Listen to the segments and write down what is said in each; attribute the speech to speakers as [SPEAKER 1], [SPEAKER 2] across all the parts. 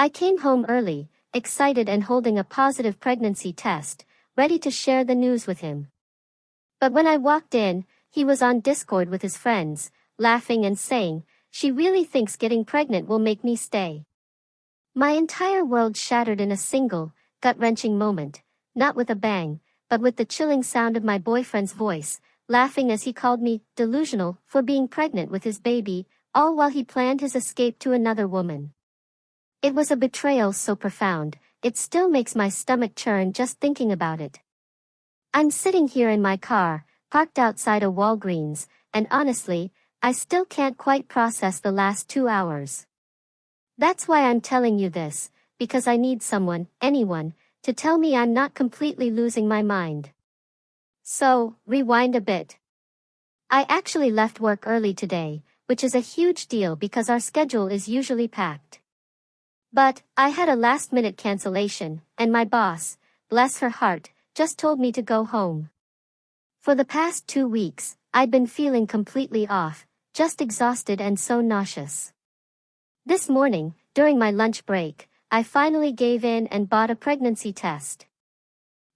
[SPEAKER 1] I came home early, excited and holding a positive pregnancy test, ready to share the news with him. But when I walked in, he was on Discord with his friends, laughing and saying, "She really thinks getting pregnant will make me stay." My entire world shattered in a single, gut-wrenching moment, not with a bang, but with the chilling sound of my boyfriend's voice, laughing as he called me delusional for being pregnant with his baby, all while he planned his escape to another woman. It was a betrayal so profound, it still makes my stomach churn just thinking about it. I'm sitting here in my car, parked outside a Walgreens, and honestly, I still can't quite process the last 2 hours. That's why I'm telling you this, because I need someone, anyone, to tell me I'm not completely losing my mind. So, rewind a bit. I actually left work early today, which is a huge deal because our schedule is usually packed. But, I had a last-minute cancellation, and my boss, bless her heart, just told me to go home. For the past 2 weeks, I'd been feeling completely off, just exhausted and so nauseous. This morning, during my lunch break, I finally gave in and bought a pregnancy test.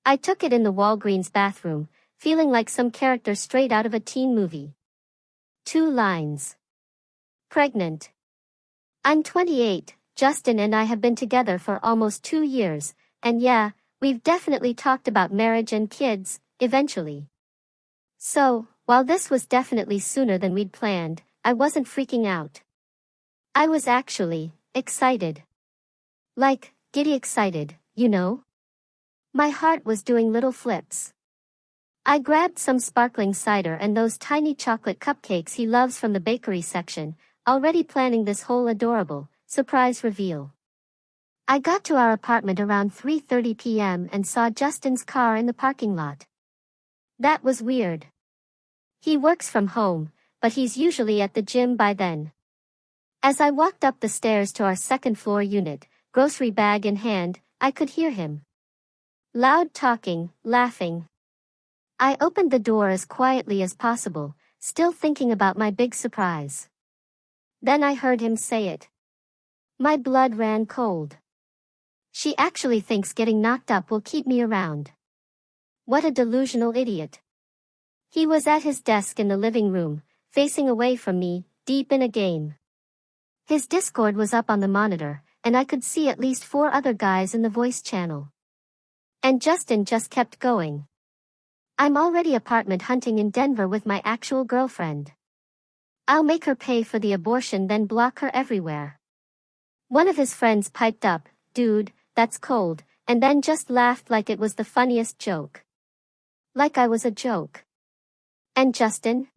[SPEAKER 1] I took it in the Walgreens bathroom, feeling like some character straight out of a teen movie. 2 lines. Pregnant. I'm 28, Justin and I have been together for almost 2 years, and yeah, we've definitely talked about marriage and kids, eventually. So, while this was definitely sooner than we'd planned, I wasn't freaking out. I was actually excited. Like, giddy excited, you know? My heart was doing little flips. I grabbed some sparkling cider and those tiny chocolate cupcakes he loves from the bakery section, already planning this whole adorable, surprise reveal. I got to our apartment around 3:30 p.m. and saw Justin's car in the parking lot. That was weird. He works from home, but he's usually at the gym by then. As I walked up the stairs to our second-floor unit, grocery bag in hand, I could hear him. Loud talking, laughing. I opened the door as quietly as possible, still thinking about my big surprise. Then I heard him say it. My blood ran cold. She actually thinks getting knocked up will keep me around. What a delusional idiot. He was at his desk in the living room, facing away from me, deep in a game. His Discord was up on the monitor, and I could see at least 4 other guys in the voice channel. And Justin just kept going. I'm already apartment hunting in Denver with my actual girlfriend. I'll make her pay for the abortion then block her everywhere. One of his friends piped up, "Dude, that's cold," and then just laughed like it was the funniest joke. Like I was a joke. And Justin?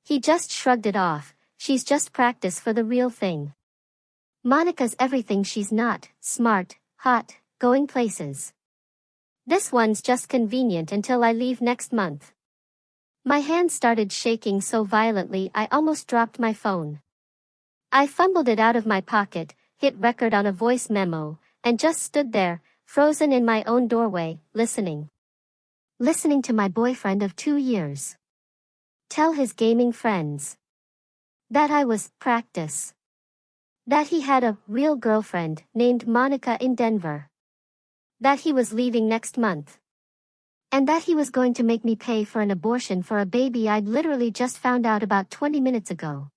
[SPEAKER 1] He just shrugged it off, "She's just practice for the real thing. Monica's everything she's not, smart, hot, going places. This one's just convenient until I leave next month." My hand started shaking so violently I almost dropped my phone. I fumbled it out of my pocket, hit record on a voice memo, and just stood there, frozen in my own doorway, listening. Listening to my boyfriend of 2 years. Tell his gaming friends that I was practice. That he had a real girlfriend named Monica in Denver. That he was leaving next month. And that he was going to make me pay for an abortion for a baby I'd literally just found out about 20 minutes ago.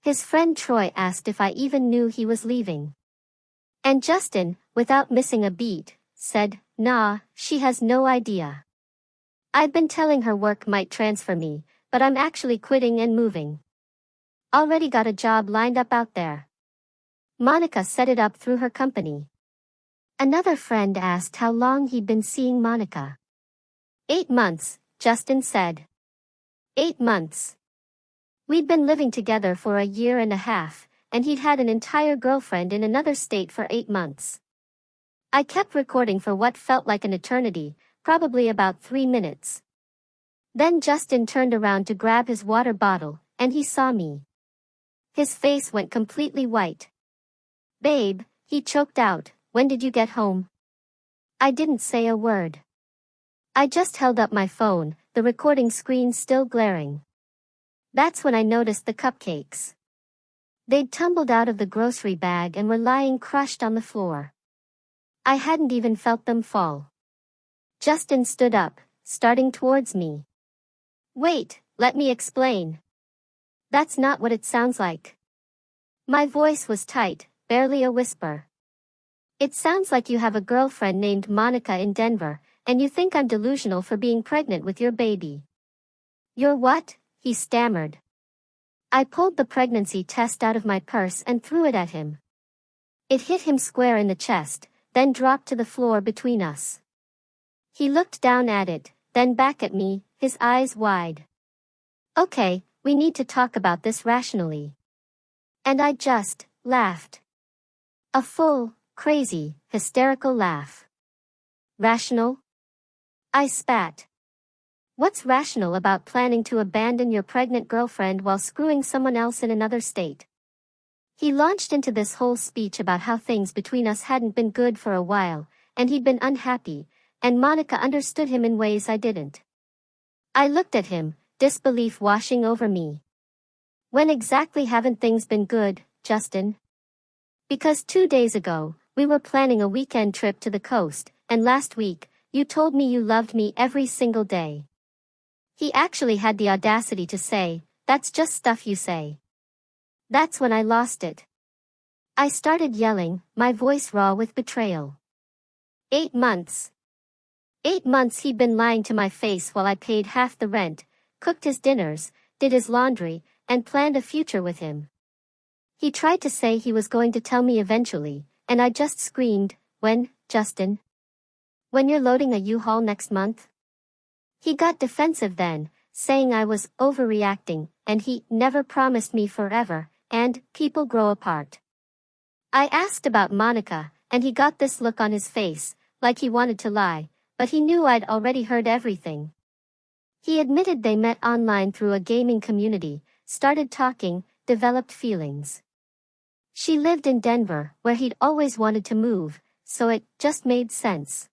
[SPEAKER 1] His friend Troy asked if I even knew he was leaving. And Justin, without missing a beat, said, "Nah, she has no idea. I've been telling her work might transfer me, but I'm actually quitting and moving. Already got a job lined up out there. Monica set it up through her company." Another friend asked how long he'd been seeing Monica. 8 months, Justin said. 8 months. We'd been living together for a year and a half, and he'd had an entire girlfriend in another state for 8 months. I kept recording for what felt like an eternity, probably about 3 minutes. Then Justin turned around to grab his water bottle, and he saw me. His face went completely white. "Babe," he choked out, "when did you get home?" I didn't say a word. I just held up my phone, the recording screen still glaring. That's when I noticed the cupcakes. They'd tumbled out of the grocery bag and were lying crushed on the floor. I hadn't even felt them fall. Justin stood up, starting towards me. Wait, let me explain. That's not what it sounds like. My voice was tight, barely a whisper. It sounds like you have a girlfriend named Monica in Denver, and you think I'm delusional for being pregnant with your baby. You're what? He stammered. I pulled the pregnancy test out of my purse and threw it at him. It hit him square in the chest, then dropped to the floor between us. He looked down at it, then back at me, his eyes wide. Okay, we need to talk about this rationally. And I just laughed. A full, crazy, hysterical laugh. Rational? I spat. What's rational about planning to abandon your pregnant girlfriend while screwing someone else in another state? He launched into this whole speech about how things between us hadn't been good for a while, and he'd been unhappy, and Monica understood him in ways I didn't. I looked at him, disbelief washing over me. When exactly haven't things been good, Justin? Because 2 days ago, we were planning a weekend trip to the coast, and last week, you told me you loved me every single day. He actually had the audacity to say, that's just stuff you say. That's when I lost it. I started yelling, my voice raw with betrayal. 8 months. 8 months he'd been lying to my face while I paid half the rent, cooked his dinners, did his laundry, and planned a future with him. He tried to say he was going to tell me eventually, and I just screamed, when, Justin? When you're loading a U-Haul next month? He got defensive then, saying I was overreacting, and he never promised me forever, and people grow apart. I asked about Monica, and he got this look on his face, like he wanted to lie, but he knew I'd already heard everything. He admitted they met online through a gaming community, started talking, developed feelings. She lived in Denver, where he'd always wanted to move, so it just made sense.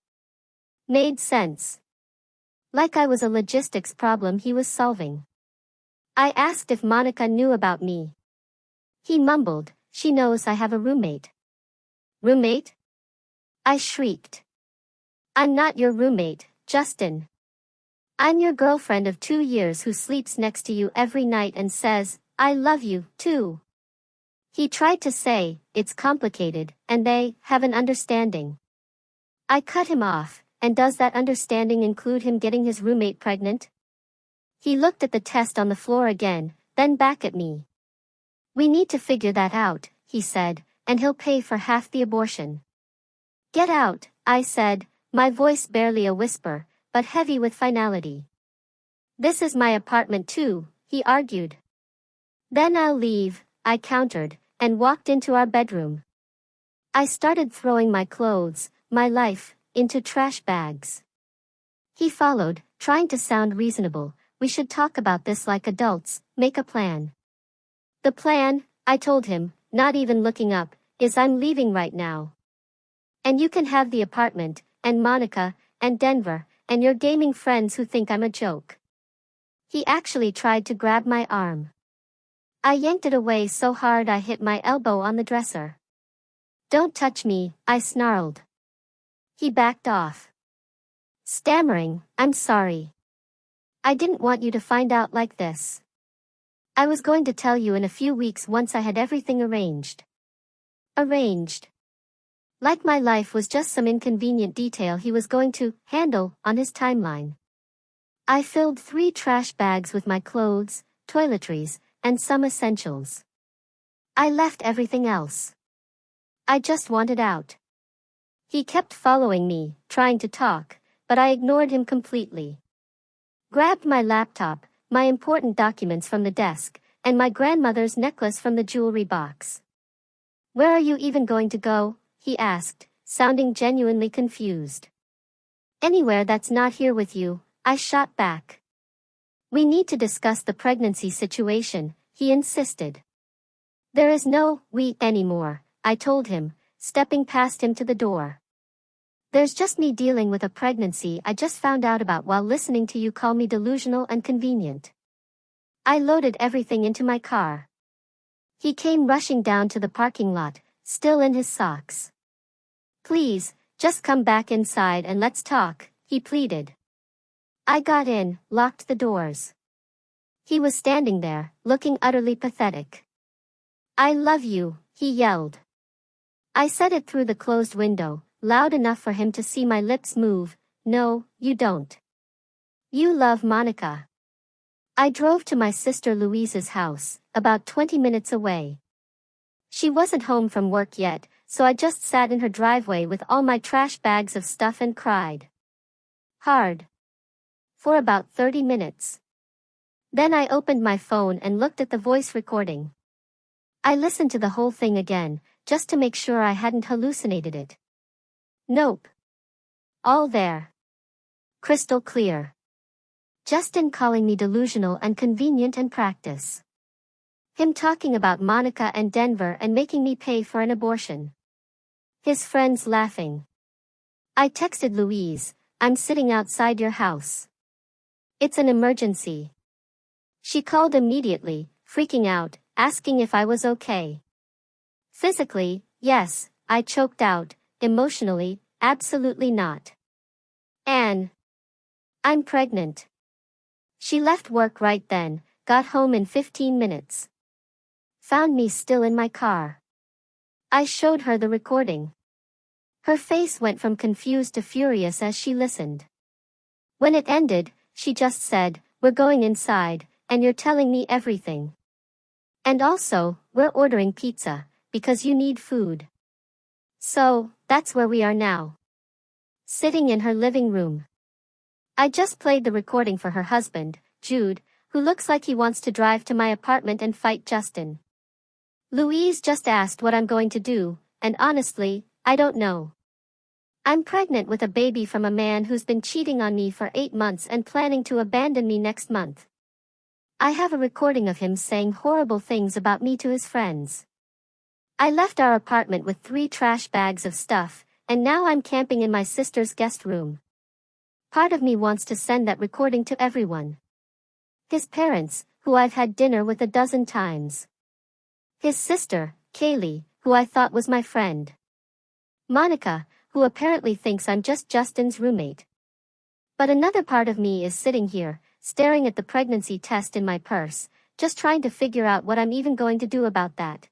[SPEAKER 1] Made sense. Like I was a logistics problem he was solving. I asked if Monica knew about me. He mumbled, she knows I have a roommate. Roommate? I shrieked. I'm not your roommate, Justin. I'm your girlfriend of 2 years who sleeps next to you every night and says, I love you, too. He tried to say, it's complicated, and they have an understanding. I cut him off. And does that understanding include him getting his roommate pregnant? He looked at the test on the floor again, then back at me. We need to figure that out, he said, and he'll pay for half the abortion. Get out, I said, my voice barely a whisper, but heavy with finality. This is my apartment too, he argued. Then I'll leave, I countered, and walked into our bedroom. I started throwing my clothes, my life, into trash bags. He followed, trying to sound reasonable. We should talk about this like adults, make a plan. The plan, I told him, not even looking up, is I'm leaving right now. And you can have the apartment, and Monica, and Denver, and your gaming friends who think I'm a joke. He actually tried to grab my arm. I yanked it away so hard I hit my elbow on the dresser. Don't touch me, I snarled. He backed off. Stammering, I'm sorry. I didn't want you to find out like this. I was going to tell you in a few weeks once I had everything arranged. Arranged. Like my life was just some inconvenient detail he was going to handle on his timeline. I filled 3 trash bags with my clothes, toiletries, and some essentials. I left everything else. I just wanted out. He kept following me, trying to talk, but I ignored him completely. Grabbed my laptop, my important documents from the desk, and my grandmother's necklace from the jewelry box. Where are you even going to go? He asked, sounding genuinely confused. Anywhere that's not here with you, I shot back. We need to discuss the pregnancy situation, he insisted. There is no we anymore, I told him, stepping past him to the door. There's just me dealing with a pregnancy I just found out about while listening to you call me delusional and convenient. I loaded everything into my car. He came rushing down to the parking lot, still in his socks. "Please, just come back inside and let's talk," he pleaded. I got in, locked the doors. He was standing there, looking utterly pathetic. "I love you," he yelled. I said it through the closed window, loud enough for him to see my lips move. "No, you don't. You love Monica." I drove to my sister Louise's house, about 20 minutes away. She wasn't home from work yet, so I just sat in her driveway with all my trash bags of stuff and cried. Hard. For about 30 minutes. Then I opened my phone and looked at the voice recording. I listened to the whole thing again, just to make sure I hadn't hallucinated it. Nope. All there. Crystal clear. Justin calling me delusional and convenient and practice. Him talking about Monica and Denver and making me pay for an abortion. His friends laughing. I texted Louise, "I'm sitting outside your house. It's an emergency." She called immediately, freaking out, asking if I was okay. Physically, yes, I choked out. Emotionally, absolutely not. "Anne. I'm pregnant." She left work right then, got home in 15 minutes. Found me still in my car. I showed her the recording. Her face went from confused to furious as she listened. When it ended, she just said, "We're going inside, and you're telling me everything. And also, we're ordering pizza, because you need food." So, that's where we are now. Sitting in her living room. I just played the recording for her husband, Jude, who looks like he wants to drive to my apartment and fight Justin. Louise just asked what I'm going to do, and honestly, I don't know. I'm pregnant with a baby from a man who's been cheating on me for 8 months and planning to abandon me next month. I have a recording of him saying horrible things about me to his friends. I left our apartment with 3 trash bags of stuff, and now I'm camping in my sister's guest room. Part of me wants to send that recording to everyone. His parents, who I've had dinner with a dozen times. His sister, Kaylee, who I thought was my friend. Monica, who apparently thinks I'm just Justin's roommate. But another part of me is sitting here, staring at the pregnancy test in my purse, just trying to figure out what I'm even going to do about that.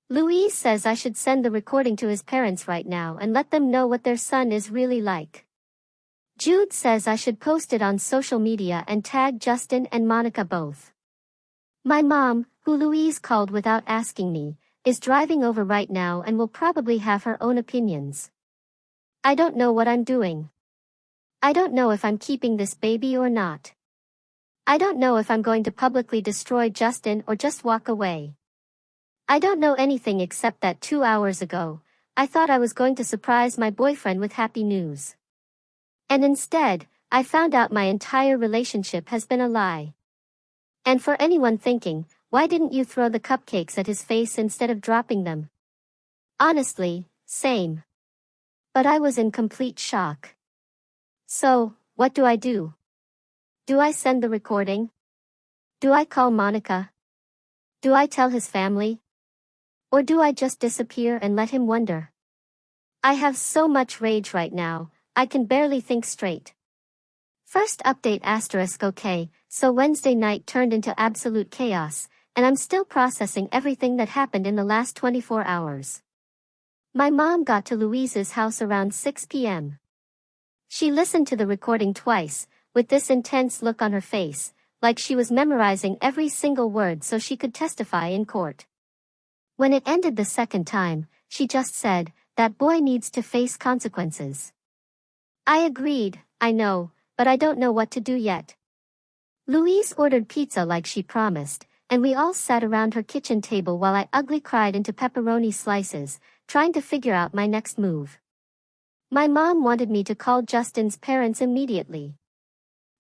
[SPEAKER 1] Louise says I should send the recording to his parents right now and let them know what their son is really like. Jude says I should post it on social media and tag Justin and Monica both. My mom, who Louise called without asking me, is driving over right now and will probably have her own opinions. I don't know what I'm doing. I don't know if I'm keeping this baby or not. I don't know if I'm going to publicly destroy Justin or just walk away. I don't know anything except that 2 hours ago, I thought I was going to surprise my boyfriend with happy news. And instead, I found out my entire relationship has been a lie. And for anyone thinking, why didn't you throw the cupcakes at his face instead of dropping them? Honestly, same. But I was in complete shock. So, what do I do? Do I send the recording? Do I call Monica? Do I tell his family? Or do I just disappear and let him wonder? I have so much rage right now, I can barely think straight. First update *, okay, so Wednesday night turned into absolute chaos, and I'm still processing everything that happened in the last 24 hours. My mom got to Louise's house around 6 p.m. She listened to the recording twice, with this intense look on her face, like she was memorizing every single word so she could testify in court. When it ended the second time, she just said, "That boy needs to face consequences." I agreed, I know, but I don't know what to do yet. Louise ordered pizza like she promised, and we all sat around her kitchen table while I ugly cried into pepperoni slices, trying to figure out my next move. My mom wanted me to call Justin's parents immediately.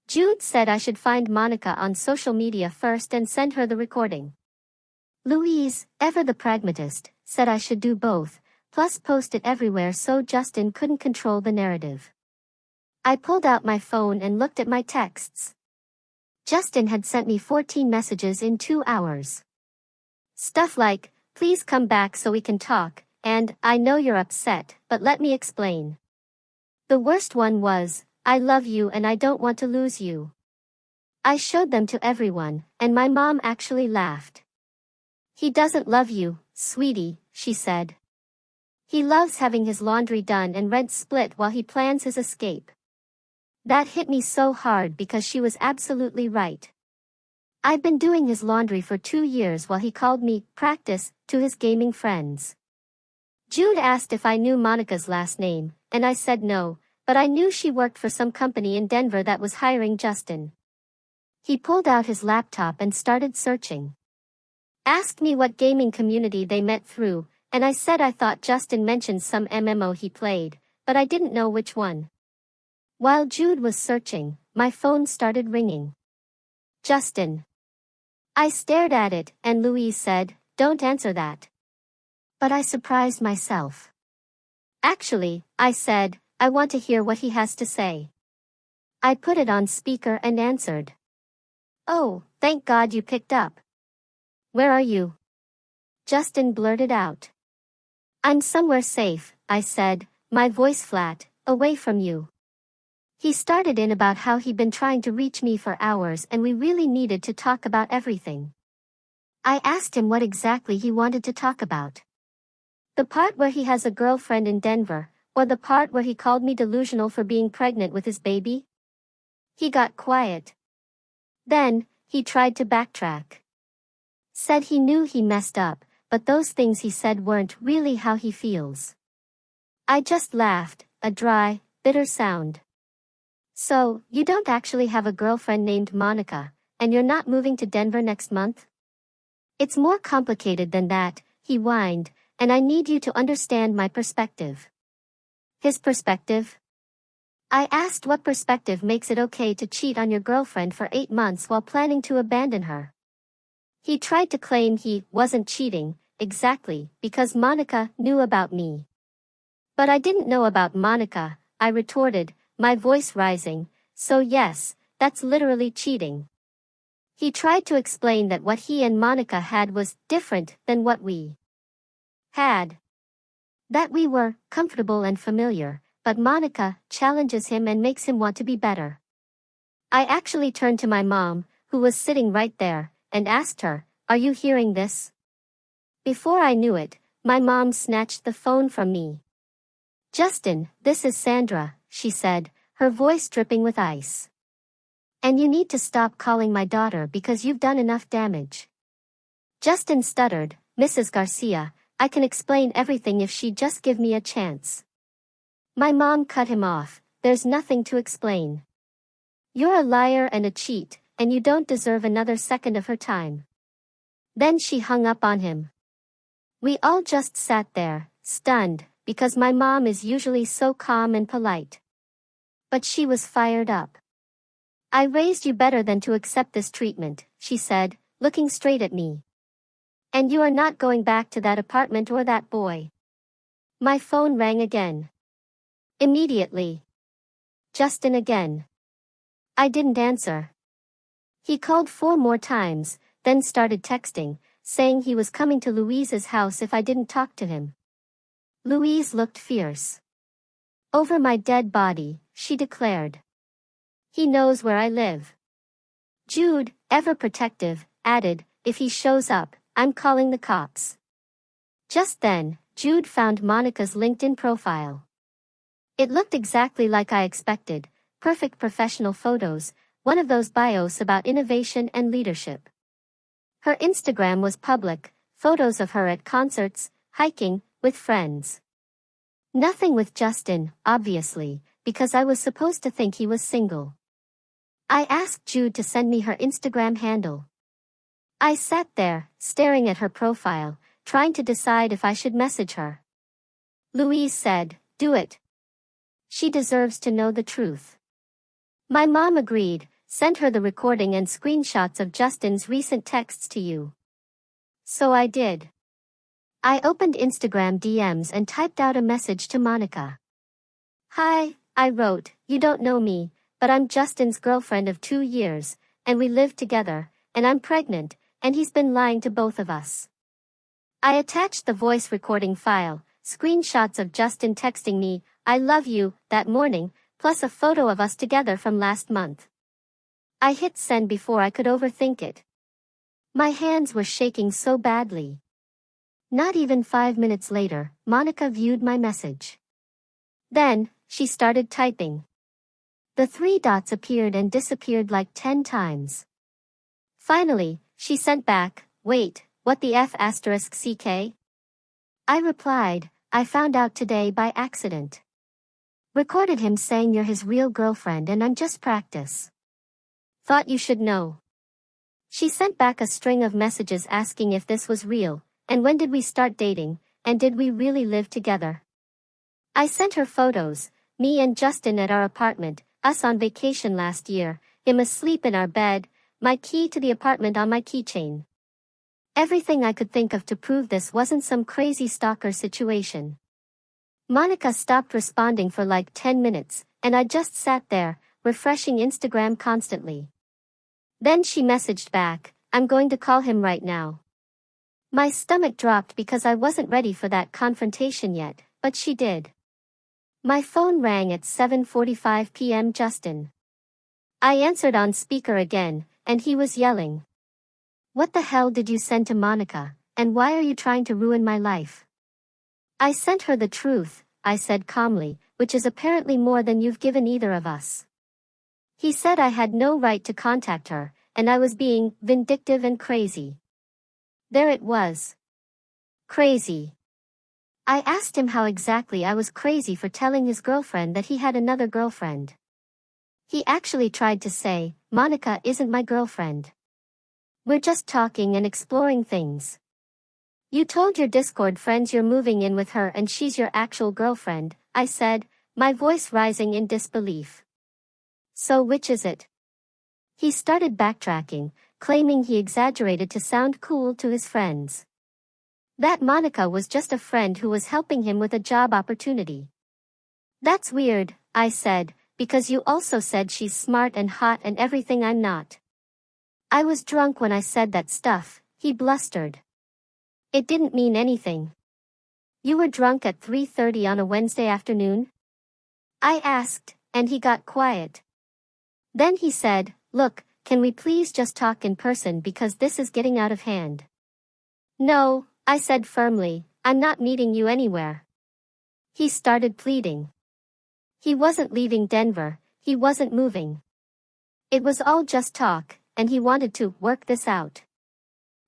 [SPEAKER 1] Jude said I should find Monica on social media first and send her the recording. Louise, ever the pragmatist, said I should do both, plus post it everywhere so Justin couldn't control the narrative. I pulled out my phone and looked at my texts. Justin had sent me 14 messages in 2 hours. Stuff like, please come back so we can talk, and, I know you're upset, but let me explain. The worst one was, I love you and I don't want to lose you. I showed them to everyone, and my mom actually laughed. He doesn't love you, sweetie, she said. He loves having his laundry done and rent split while he plans his escape. That hit me so hard because she was absolutely right. I've been doing his laundry for 2 years while he called me practice to his gaming friends. Jude asked if I knew Monica's last name, and I said no, but I knew she worked for some company in Denver that was hiring Justin. He pulled out his laptop and started searching. Asked me what gaming community they met through, and I said I thought Justin mentioned some MMO he played, but I didn't know which one. While Jude was searching, my phone started ringing. Justin. I stared at it, and Louise said, "Don't answer that." But I surprised myself. Actually, I said, I want to hear what he has to say. I put it on speaker and answered. Oh, thank God you picked up. Where are you? Justin blurted out. I'm somewhere safe, I said, my voice flat, away from you. He started in about how he'd been trying to reach me for hours and we really needed to talk about everything. I asked him what exactly he wanted to talk about. The part where he has a girlfriend in Denver, or the part where he called me delusional for being pregnant with his baby? He got quiet. Then, he tried to backtrack. Said he knew he messed up, but those things he said weren't really how he feels. I just laughed, a dry, bitter sound. So, you don't actually have a girlfriend named Monica, and you're not moving to Denver next month? It's more complicated than that, he whined, and I need you to understand my perspective. His perspective? I asked what perspective makes it okay to cheat on your girlfriend for 8 months while planning to abandon her. He tried to claim he wasn't cheating, exactly, because Monica knew about me. But I didn't know about Monica, I retorted, my voice rising, so yes, that's literally cheating. He tried to explain that what he and Monica had was different than what we had. That we were comfortable and familiar, but Monica challenges him and makes him want to be better. I actually turned to my mom, who was sitting right there, and asked her, "Are you hearing this?" Before I knew it, my mom snatched the phone from me. "Justin, this is Sandra," she said, her voice dripping with ice. "And you need to stop calling my daughter because you've done enough damage." Justin stuttered, "Mrs. Garcia, I can explain everything if she'd just give me a chance." My mom cut him off, "There's nothing to explain. You're a liar and a cheat, and you don't deserve another second of her time." Then she hung up on him. We all just sat there, stunned, because my mom is usually so calm and polite. But she was fired up. "I raised you better than to accept this treatment," she said, looking straight at me. "And you are not going back to that apartment or that boy." My phone rang again. Immediately. Justin again. I didn't answer. He called 4 more times, then started texting, saying he was coming to Louise's house if I didn't talk to him. Louise looked fierce. "Over my dead body," she declared. "He knows where I live." Jude, ever protective, added, "If he shows up, I'm calling the cops." Just then, Jude found Monica's LinkedIn profile. It looked exactly like I expected, perfect professional photos, one of those bios about innovation and leadership. Her Instagram was public, photos of her at concerts, hiking, with friends. Nothing with Justin, obviously, because I was supposed to think he was single. I asked Jude to send me her Instagram handle. I sat there, staring at her profile, trying to decide if I should message her. Louise said, "Do it. She deserves to know the truth." My mom agreed, "Send her the recording and screenshots of Justin's recent texts to you." So I did. I opened Instagram DMs and typed out a message to Monica. "Hi," I wrote, "you don't know me, but I'm Justin's girlfriend of 2 years, and we live together, and I'm pregnant, and he's been lying to both of us. I attached the voice recording file, screenshots of Justin texting me, "I love you," that morning, plus a photo of us together from last month. I hit send before I could overthink it. My hands were shaking so badly. Not even 5 minutes later, Monica viewed my message. Then, she started typing. The 3 dots appeared and disappeared like 10 times. Finally, she sent back, "Wait, what the F asterisk CK?" I replied, "I found out today by accident. Recorded him saying you're his real girlfriend and I'm just practice. Thought you should know." She sent back a string of messages asking if this was real, and when did we start dating, and did we really live together. I sent her photos, me and Justin at our apartment, us on vacation last year, him asleep in our bed, my key to the apartment on my keychain. Everything I could think of to prove this wasn't some crazy stalker situation. Monica stopped responding for like 10 minutes, and I just sat there, refreshing Instagram constantly. Then she messaged back, "I'm going to call him right now." My stomach dropped because I wasn't ready for that confrontation yet, but she did. My phone rang at 7:45 p.m. Justin. I answered on speaker again, and he was yelling. "What the hell did you send to Monica, and why are you trying to ruin my life?" "I sent her the truth," I said calmly, "which is apparently more than you've given either of us." He said I had no right to contact her, and I was being vindictive and crazy. There it was. Crazy. I asked him how exactly I was crazy for telling his girlfriend that he had another girlfriend. He actually tried to say, "Monica isn't my girlfriend. We're just talking and exploring things." "You told your Discord friends you're moving in with her and she's your actual girlfriend," I said, my voice rising in disbelief. "So which is it?" He started backtracking, claiming he exaggerated to sound cool to his friends. That Monica was just a friend who was helping him with a job opportunity. "That's weird," I said, "because you also said she's smart and hot and everything I'm not." "I was drunk when I said that stuff," he blustered. "It didn't mean anything." "You were drunk at 3:30 on a Wednesday afternoon?" I asked, and he got quiet. Then he said, "Look, can we please just talk in person because this is getting out of hand?" "No," I said firmly, "I'm not meeting you anywhere." He started pleading. He wasn't leaving Denver, he wasn't moving. It was all just talk, and he wanted to work this out.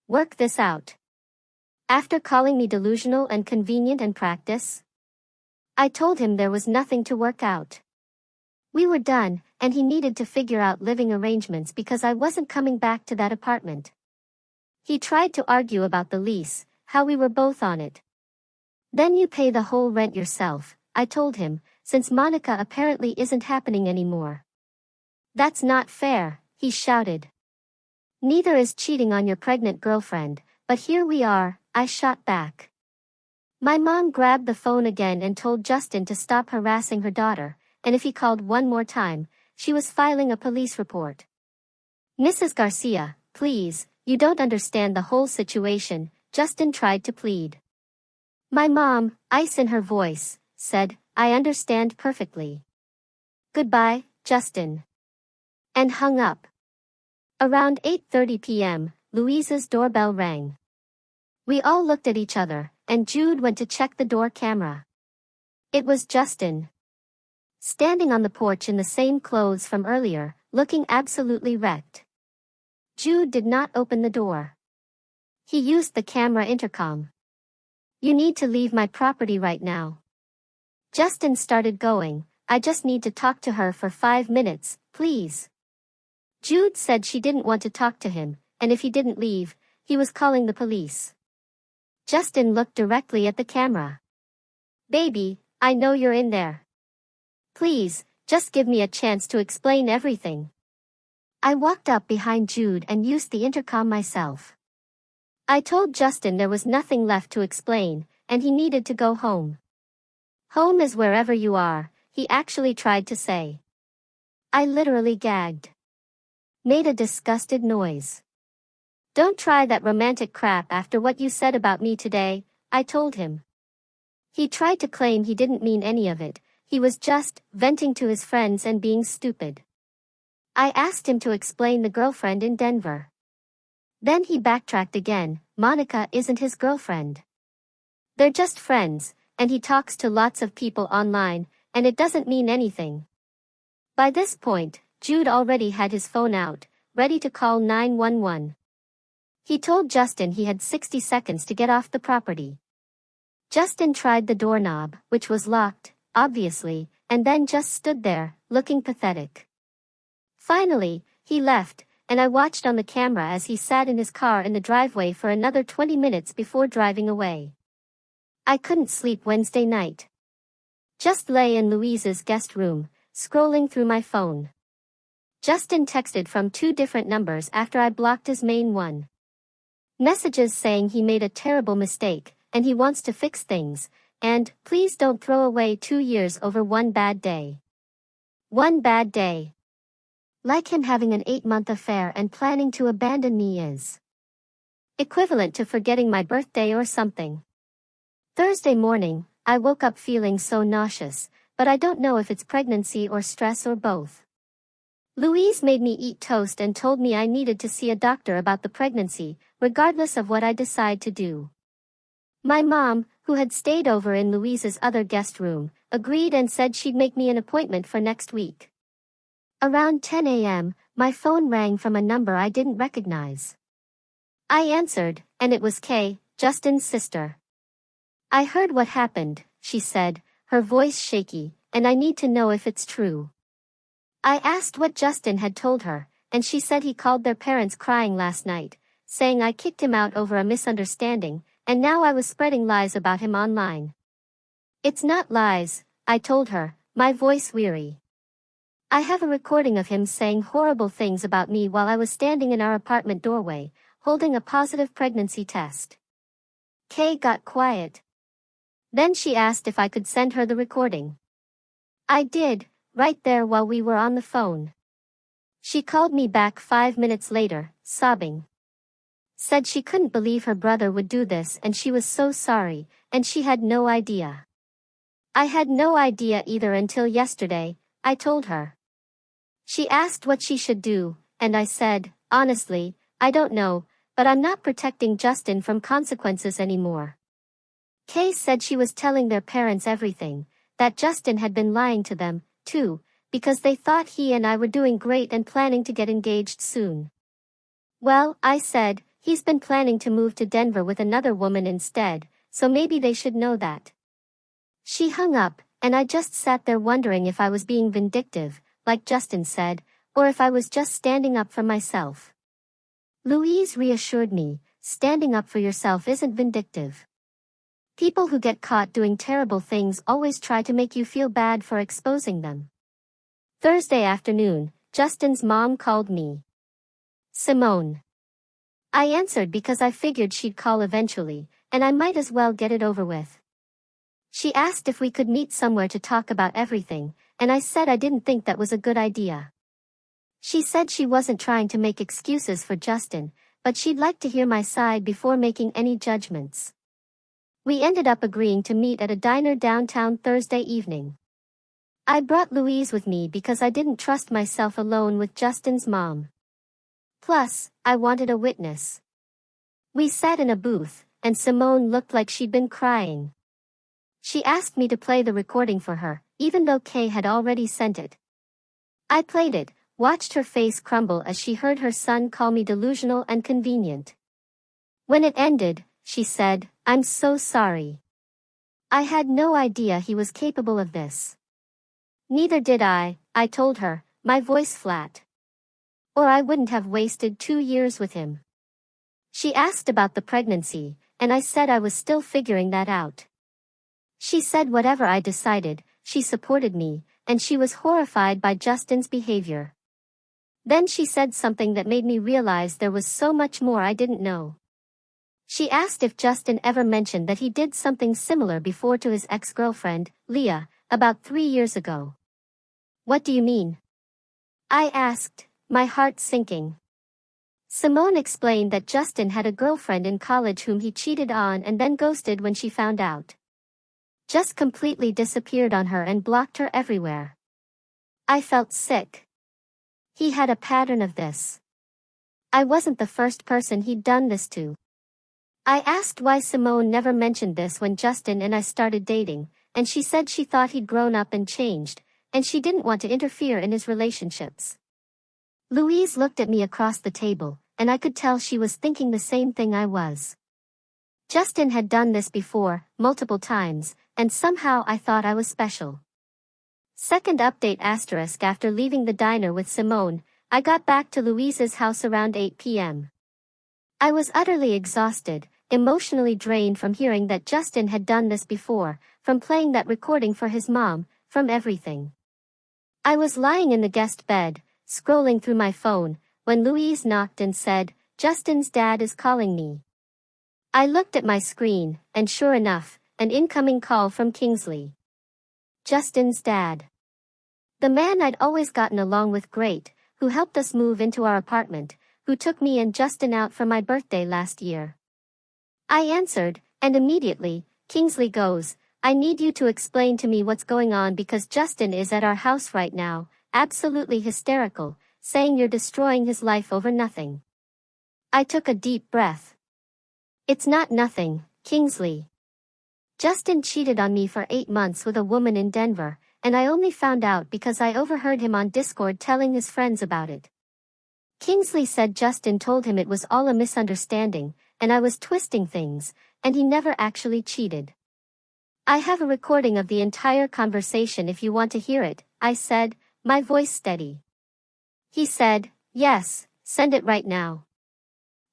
[SPEAKER 1] Work this out. After calling me delusional and convenient and practice? I told him there was nothing to work out. We were done, and he needed to figure out living arrangements because I wasn't coming back to that apartment. He tried to argue about the lease, how we were both on it. "Then you pay the whole rent yourself," I told him, since Monica apparently isn't happening anymore. "That's not fair," he shouted. "Neither is cheating on your pregnant girlfriend, but here we are," I shot back. My mom grabbed the phone again and told Justin to stop harassing her daughter, and if he called one more time, she was filing a police report. "Mrs. Garcia, please, you don't understand the whole situation," Justin tried to plead. My mom, ice in her voice, said, "I understand perfectly. Goodbye, Justin." And hung up. Around 8:30 p.m., Louisa's doorbell rang. We all looked at each other, and Jude went to check the door camera. It was Justin. Standing on the porch in the same clothes from earlier, looking absolutely wrecked. Jude did not open the door. He used the camera intercom. "You need to leave my property right now." Justin started going, "I just need to talk to her for 5 minutes, please." Jude said she didn't want to talk to him, and if he didn't leave, he was calling the police. Justin looked directly at the camera. "Baby, I know you're in there. Please, just give me a chance to explain everything." I walked up behind Jude and used the intercom myself. I told Justin there was nothing left to explain, and he needed to go home. "Home is wherever you are," he actually tried to say. I literally gagged. Made a disgusted noise. Don't try that romantic crap after what you said about me today, I told him. He tried to claim he didn't mean any of it, he was just venting to his friends and being stupid. I asked him to explain the girlfriend in Denver. Then he backtracked again. Monica isn't his girlfriend. They're just friends, and he talks to lots of people online, and it doesn't mean anything. By this point, Jude already had his phone out, ready to call 911. He told Justin he had 60 seconds to get off the property. Justin tried the doorknob, which was locked, obviously, and then just stood there, looking pathetic. Finally, he left, and I watched on the camera as he sat in his car in the driveway for another 20 minutes before driving away. I couldn't sleep Wednesday night. Just lay in Louise's guest room, scrolling through my phone. Justin texted from 2 different numbers after I blocked his main one. Messages saying he made a terrible mistake, and he wants to fix things, and please don't throw away 2 years over one bad day. One bad day. Like him having an 8-month affair and planning to abandon me is equivalent to forgetting my birthday or something. Thursday morning, I woke up feeling so nauseous, but I don't know if it's pregnancy or stress or both. Louise made me eat toast and told me I needed to see a doctor about the pregnancy, regardless of what I decide to do. My mom, who had stayed over in Louise's other guest room, agreed and said she'd make me an appointment for next week. Around 10 a.m., my phone rang from a number I didn't recognize. I answered, and it was Kay, Justin's sister. I heard what happened, she said, her voice shaky, and I need to know if it's true. I asked what Justin had told her, and she said he called their parents crying last night, saying I kicked him out over a misunderstanding, and now I was spreading lies about him online. It's not lies, I told her, my voice weary. I have a recording of him saying horrible things about me while I was standing in our apartment doorway, holding a positive pregnancy test. Kay got quiet. Then she asked if I could send her the recording. I did, right there while we were on the phone. She called me back 5 minutes later, sobbing. Said she couldn't believe her brother would do this and she was so sorry, and she had no idea. I had no idea either until yesterday, I told her. She asked what she should do, and I said, honestly, I don't know, but I'm not protecting Justin from consequences anymore. Kay said she was telling their parents everything, that Justin had been lying to them, too, because they thought he and I were doing great and planning to get engaged soon. Well, I said, he's been planning to move to Denver with another woman instead, so maybe they should know that. She hung up, and I just sat there wondering if I was being vindictive, like Justin said, or if I was just standing up for myself. Louise reassured me, standing up for yourself isn't vindictive. People who get caught doing terrible things always try to make you feel bad for exposing them. Thursday afternoon, Justin's mom called me. Simone. I answered because I figured she'd call eventually, and I might as well get it over with. She asked if we could meet somewhere to talk about everything, and I said I didn't think that was a good idea. She said she wasn't trying to make excuses for Justin, but she'd like to hear my side before making any judgments. We ended up agreeing to meet at a diner downtown Thursday evening. I brought Louise with me because I didn't trust myself alone with Justin's mom. Plus, I wanted a witness. We sat in a booth, and Simone looked like she'd been crying. She asked me to play the recording for her, even though Kay had already sent it. I played it, watched her face crumble as she heard her son call me delusional and convenient. When it ended, she said, I'm so sorry. I had no idea he was capable of this. Neither did I told her, my voice flat. Or I wouldn't have wasted 2 years with him. She asked about the pregnancy, and I said I was still figuring that out. She said whatever I decided, she supported me, and she was horrified by Justin's behavior. Then she said something that made me realize there was so much more I didn't know. She asked if Justin ever mentioned that he did something similar before to his ex-girlfriend, Leah, about 3 years ago. What do you mean? I asked, my heart sinking. Simone explained that Justin had a girlfriend in college whom he cheated on and then ghosted when she found out. Just completely disappeared on her and blocked her everywhere. I felt sick. He had a pattern of this. I wasn't the first person he'd done this to. I asked why Simone never mentioned this when Justin and I started dating, and she said she thought he'd grown up and changed, and she didn't want to interfere in his relationships. Louise looked at me across the table, and I could tell she was thinking the same thing I was. Justin had done this before, multiple times, and somehow I thought I was special. Second update asterisk after leaving the diner with Simone, I got back to Louise's house around 8 p.m. I was utterly exhausted, emotionally drained from hearing that Justin had done this before, from playing that recording for his mom, from everything. I was lying in the guest bed, scrolling through my phone, when Louise knocked and said, "Justin's dad is calling me." I looked at my screen, and sure enough, an incoming call from Kingsley. Justin's dad. The man I'd always gotten along with great, who helped us move into our apartment, who took me and Justin out for my birthday last year. I answered, and immediately, Kingsley goes, "I need you to explain to me what's going on because Justin is at our house right now, absolutely hysterical, saying you're destroying his life over nothing." I took a deep breath. "It's not nothing, Kingsley. Justin cheated on me for 8 months with a woman in Denver, and I only found out because I overheard him on Discord telling his friends about it." Kingsley said Justin told him it was all a misunderstanding, and I was twisting things, and he never actually cheated. "I have a recording of the entire conversation if you want to hear it," I said, my voice steady. He said, "Yes, send it right now."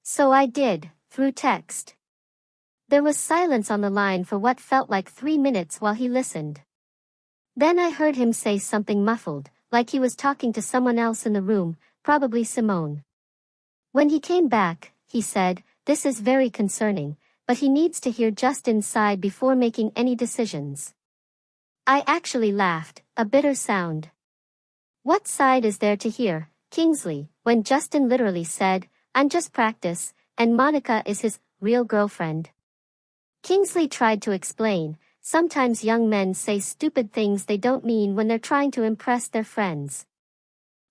[SPEAKER 1] So I did, through text. There was silence on the line for what felt like 3 minutes while he listened. Then I heard him say something muffled, like he was talking to someone else in the room, probably Simone. When he came back, he said, "This is very concerning, but he needs to hear Justin's side before making any decisions." I actually laughed, a bitter sound. What side is there to hear, Kingsley, when Justin literally said, "I'm just practice, and Monica is his real girlfriend"? Kingsley tried to explain, sometimes young men say stupid things they don't mean when they're trying to impress their friends.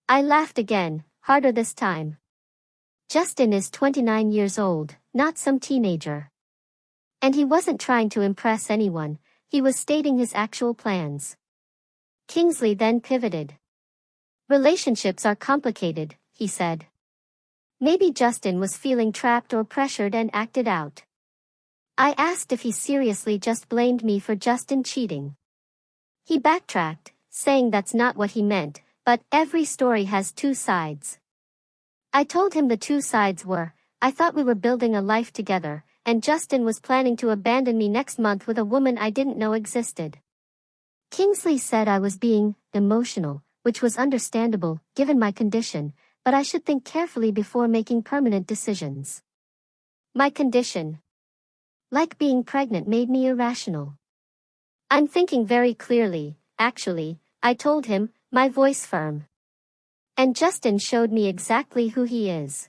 [SPEAKER 1] I laughed again, harder this time. Justin is 29 years old, not some teenager. And he wasn't trying to impress anyone, he was stating his actual plans. Kingsley then pivoted. "Relationships are complicated," he said. Maybe Justin was feeling trapped or pressured and acted out. I asked if he seriously just blamed me for Justin cheating. He backtracked, saying that's not what he meant, but every story has 2 sides. I told him the 2 sides were, I thought we were building a life together, and Justin was planning to abandon me next month with a woman I didn't know existed. Kingsley said I was being emotional, which was understandable, given my condition, but I should think carefully before making permanent decisions. My condition, like being pregnant, made me irrational. "I'm thinking very clearly, actually," I told him, my voice firm. "And Justin showed me exactly who he is."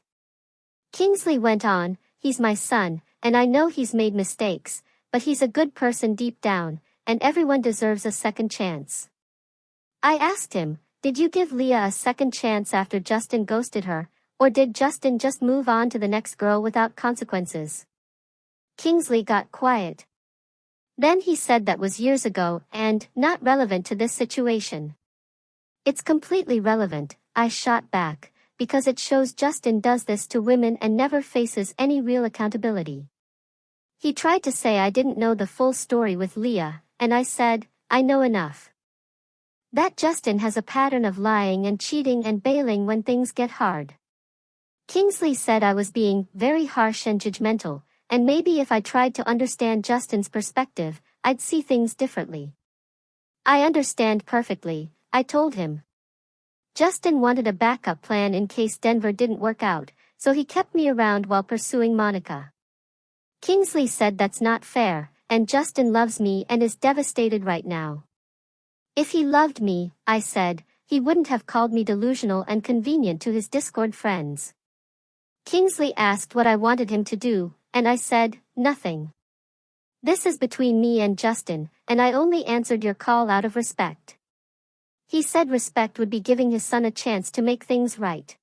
[SPEAKER 1] Kingsley went on, "He's my son, and I know he's made mistakes, but he's a good person deep down, and everyone deserves a second chance." I asked him, "Did you give Leah a second chance after Justin ghosted her, or did Justin just move on to the next girl without consequences?" Kingsley got quiet. Then he said that was years ago and not relevant to this situation. "It's completely relevant," I shot back, "because it shows Justin does this to women and never faces any real accountability." He tried to say I didn't know the full story with Leah, and I said, "I know enough. That Justin has a pattern of lying and cheating and bailing when things get hard." Kingsley said I was being very harsh and judgmental, and maybe if I tried to understand Justin's perspective, I'd see things differently. "I understand perfectly," I told him. Justin wanted a backup plan in case Denver didn't work out, so he kept me around while pursuing Monica. Kingsley said that's not fair, and Justin loves me and is devastated right now. "If he loved me," I said, "he wouldn't have called me delusional and convenient to his Discord friends." Kingsley asked what I wanted him to do, and I said, nothing. This is between me and Justin, and I only answered your call out of respect. He said respect would be giving his son a chance to make things right.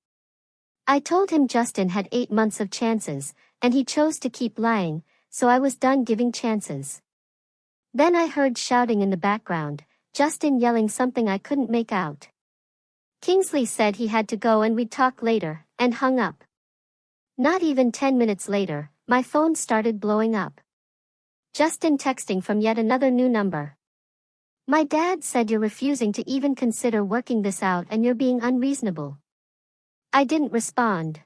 [SPEAKER 1] I told him Justin had 8 months of chances, and he chose to keep lying, so I was done giving chances. Then I heard shouting in the background, Justin yelling something I couldn't make out. Kingsley said he had to go and we'd talk later, and hung up. Not even 10 minutes later, my phone started blowing up. Justin texting from yet another new number. My dad said you're refusing to even consider working this out and you're being unreasonable. I didn't respond.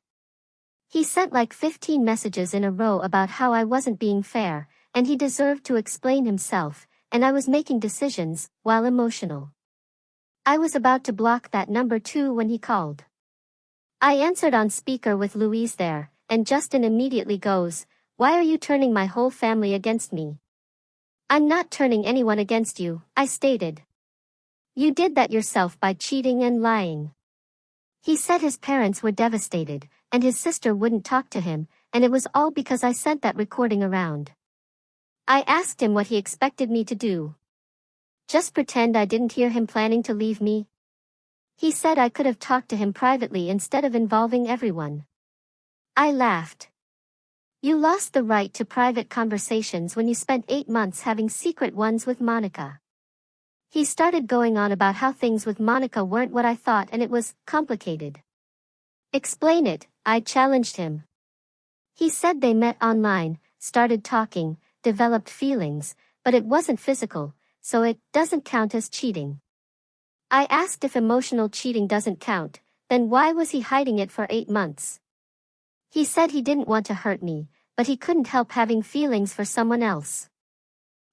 [SPEAKER 1] He sent like 15 messages in a row about how I wasn't being fair, and he deserved to explain himself, and I was making decisions, while emotional. I was about to block that number too when he called. I answered on speaker with Louise there, and Justin immediately goes, "Why are you turning my whole family against me?" "I'm not turning anyone against you," I stated. "You did that yourself by cheating and lying." He said his parents were devastated, and his sister wouldn't talk to him, and it was all because I sent that recording around. I asked him what he expected me to do. Just pretend I didn't hear him planning to leave me? He said I could have talked to him privately instead of involving everyone. I laughed. You lost the right to private conversations when you spent 8 months having secret ones with Monica. He started going on about how things with Monica weren't what I thought and it was complicated. Explain it, I challenged him. He said they met online, started talking, developed feelings, but it wasn't physical, so it doesn't count as cheating. I asked if emotional cheating doesn't count, then why was he hiding it for 8 months? He said he didn't want to hurt me, but he couldn't help having feelings for someone else.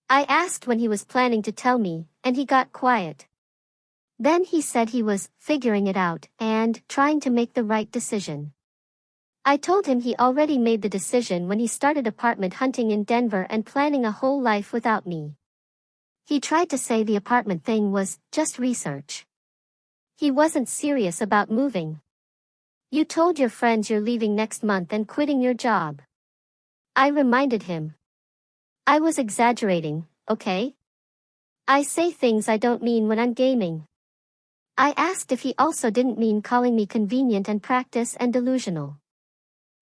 [SPEAKER 1] I asked when he was planning to tell me, and he got quiet. Then he said he was figuring it out and trying to make the right decision. I told him he already made the decision when he started apartment hunting in Denver and planning a whole life without me. He tried to say the apartment thing was just research. He wasn't serious about moving. You told your friends you're leaving next month and quitting your job. I reminded him. I was exaggerating, okay? I say things I don't mean when I'm gaming. I asked if he also didn't mean calling me convenient and practice and delusional.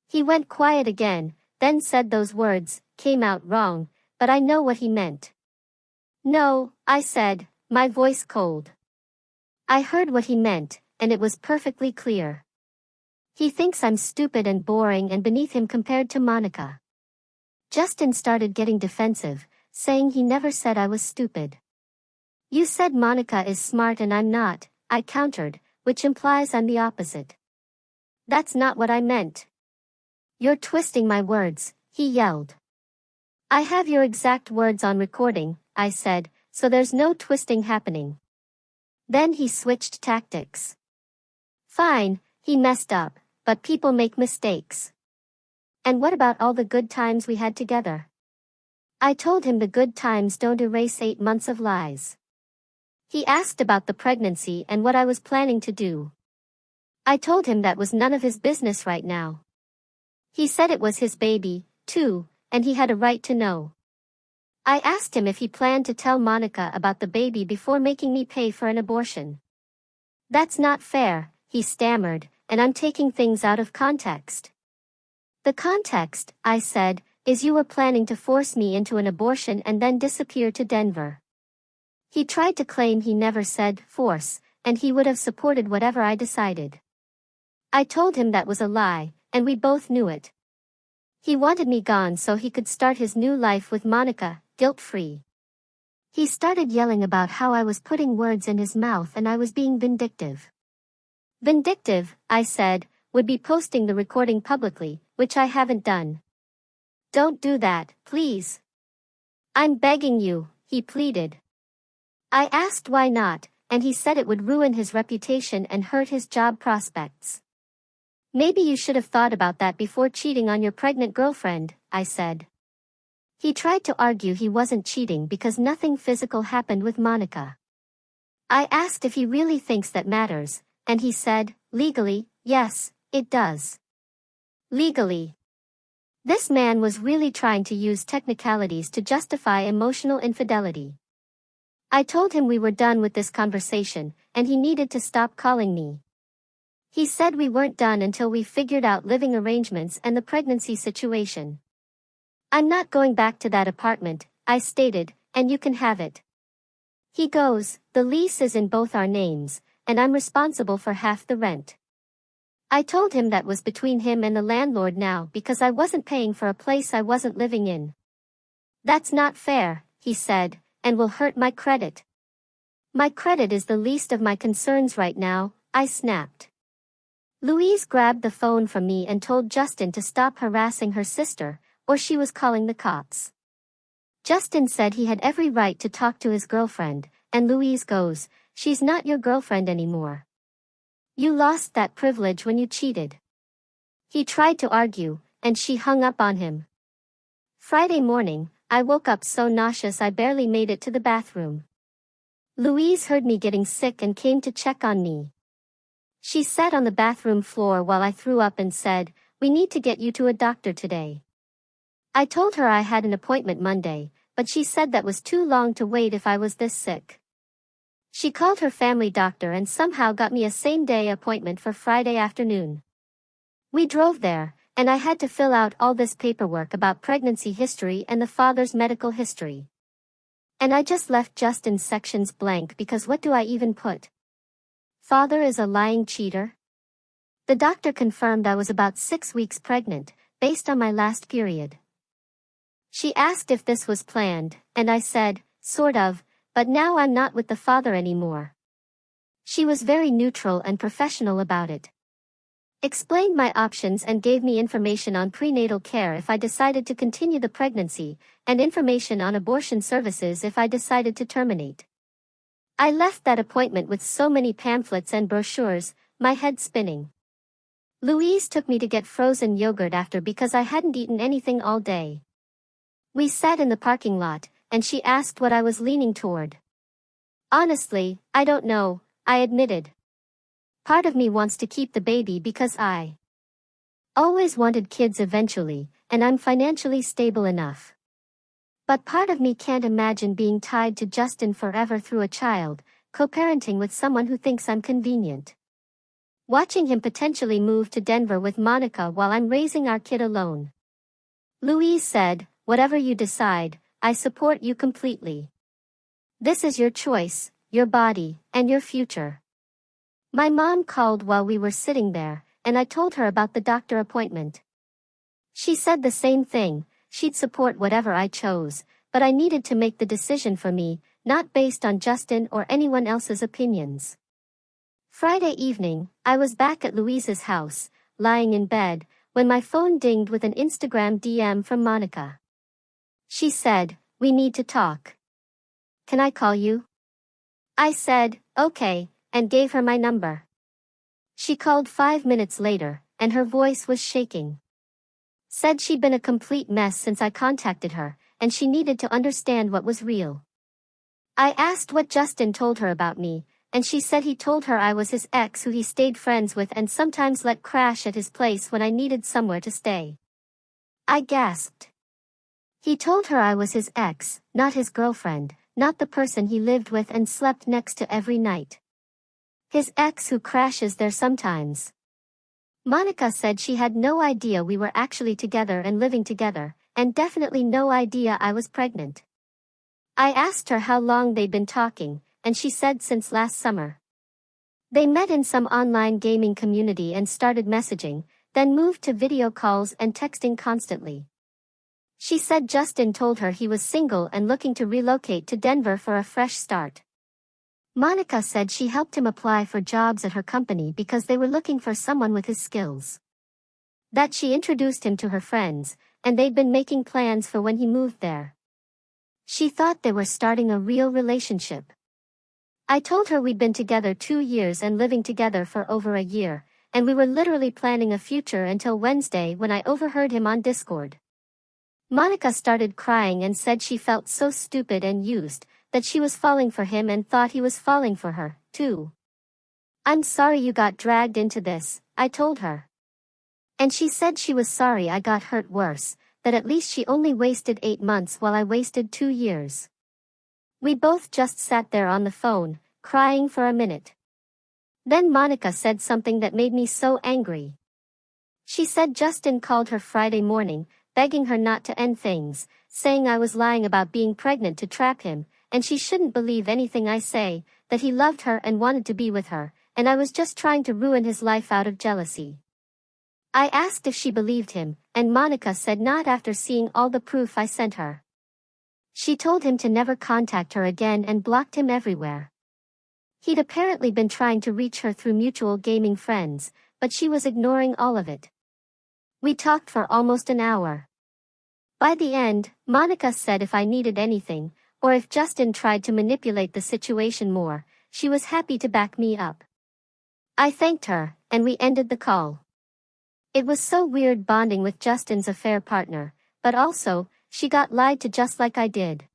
[SPEAKER 1] He went quiet again, then said those words, came out wrong, but I know what he meant. No, I said, my voice cold. I heard what he meant, and it was perfectly clear. He thinks I'm stupid and boring and beneath him compared to Monica. Justin started getting defensive, saying he never said I was stupid. You said Monica is smart and I'm not, I countered, which implies I'm the opposite. That's not what I meant. You're twisting my words, he yelled. I have your exact words on recording, I said, so there's no twisting happening. Then he switched tactics. Fine, he messed up, but people make mistakes. And what about all the good times we had together? I told him the good times don't erase 8 months of lies. He asked about the pregnancy and what I was planning to do. I told him that was none of his business right now. He said it was his baby, too, and he had a right to know. I asked him if he planned to tell Monica about the baby before making me pay for an abortion. That's not fair, he stammered, and I'm taking things out of context. The context, I said, is you were planning to force me into an abortion and then disappear to Denver. He tried to claim he never said force, and he would have supported whatever I decided. I told him that was a lie, and we both knew it. He wanted me gone so he could start his new life with Monica, guilt-free. He started yelling about how I was putting words in his mouth and I was being vindictive. Vindictive, I said, would be posting the recording publicly, which I haven't done. Don't do that, please. I'm begging you, he pleaded. I asked why not, and he said it would ruin his reputation and hurt his job prospects. Maybe you should have thought about that before cheating on your pregnant girlfriend, I said. He tried to argue he wasn't cheating because nothing physical happened with Monica. I asked if he really thinks that matters, and he said, legally, yes, it does. Legally. This man was really trying to use technicalities to justify emotional infidelity. I told him we were done with this conversation, and he needed to stop calling me. He said we weren't done until we figured out living arrangements and the pregnancy situation. I'm not going back to that apartment, I stated, and you can have it. He goes, the lease is in both our names, and I'm responsible for half the rent. I told him that was between him and the landlord now because I wasn't paying for a place I wasn't living in. That's not fair, he said, and will hurt my credit. My credit is the least of my concerns right now, I snapped. Louise grabbed the phone from me and told Justin to stop harassing her sister, or she was calling the cops. Justin said he had every right to talk to his girlfriend, and Louise goes, she's not your girlfriend anymore. You lost that privilege when you cheated. He tried to argue, and she hung up on him. Friday morning, I woke up so nauseous I barely made it to the bathroom. Louise heard me getting sick and came to check on me. She sat on the bathroom floor while I threw up and said, we need to get you to a doctor today. I told her I had an appointment Monday, but she said that was too long to wait if I was this sick. She called her family doctor and somehow got me a same-day appointment for Friday afternoon. We drove there, and I had to fill out all this paperwork about pregnancy history and the father's medical history. And I just left Justin's sections blank because what do I even put? Father is a lying cheater? The doctor confirmed I was about 6 weeks pregnant, based on my last period. She asked if this was planned, and I said, sort of, but now I'm not with the father anymore. She was very neutral and professional about it. Explained my options and gave me information on prenatal care if I decided to continue the pregnancy, and information on abortion services if I decided to terminate. I left that appointment with so many pamphlets and brochures, my head spinning. Louise took me to get frozen yogurt after because I hadn't eaten anything all day. We sat in the parking lot, and she asked what I was leaning toward. Honestly, I don't know, I admitted. Part of me wants to keep the baby because I always wanted kids eventually, and I'm financially stable enough. But part of me can't imagine being tied to Justin forever through a child, co-parenting with someone who thinks I'm convenient. Watching him potentially move to Denver with Monica while I'm raising our kid alone. Louise said, whatever you decide, I support you completely. This is your choice, your body, and your future. My mom called while we were sitting there, and I told her about the doctor appointment. She said the same thing, she'd support whatever I chose, but I needed to make the decision for me, not based on Justin or anyone else's opinions. Friday evening, I was back at Louise's house, lying in bed, when my phone dinged with an Instagram DM from Monica. She said, we need to talk. Can I call you? I said, okay, and gave her my number. She called 5 minutes later, and her voice was shaking. Said she'd been a complete mess since I contacted her, and she needed to understand what was real. I asked what Justin told her about me, and she said he told her I was his ex who he stayed friends with and sometimes let crash at his place when I needed somewhere to stay. I gasped. He told her I was his ex, not his girlfriend, not the person he lived with and slept next to every night. His ex who crashes there sometimes. Monica said she had no idea we were actually together and living together, and definitely no idea I was pregnant. I asked her how long they'd been talking, and she said since last summer. They met in some online gaming community and started messaging, then moved to video calls and texting constantly. She said Justin told her he was single and looking to relocate to Denver for a fresh start. Monica said she helped him apply for jobs at her company because they were looking for someone with his skills. That she introduced him to her friends, and they'd been making plans for when he moved there. She thought they were starting a real relationship. I told her we'd been together 2 years and living together for over a year, and we were literally planning a future until Wednesday when I overheard him on Discord. Monica started crying and said she felt so stupid and used, that she was falling for him and thought he was falling for her, too. I'm sorry you got dragged into this, I told her. And she said she was sorry I got hurt worse, that at least she only wasted 8 months while I wasted 2 years. We both just sat there on the phone, crying for a minute. Then Monica said something that made me so angry. She said Justin called her Friday morning, begging her not to end things, saying I was lying about being pregnant to trap him, and she shouldn't believe anything I say, that he loved her and wanted to be with her, and I was just trying to ruin his life out of jealousy. I asked if she believed him, and Monica said not after seeing all the proof I sent her. She told him to never contact her again and blocked him everywhere. He'd apparently been trying to reach her through mutual gaming friends, but she was ignoring all of it. We talked for almost an hour. By the end, Monica said if I needed anything, or if Justin tried to manipulate the situation more, she was happy to back me up. I thanked her, and we ended the call. It was so weird bonding with Justin's affair partner, but also, she got lied to just like I did.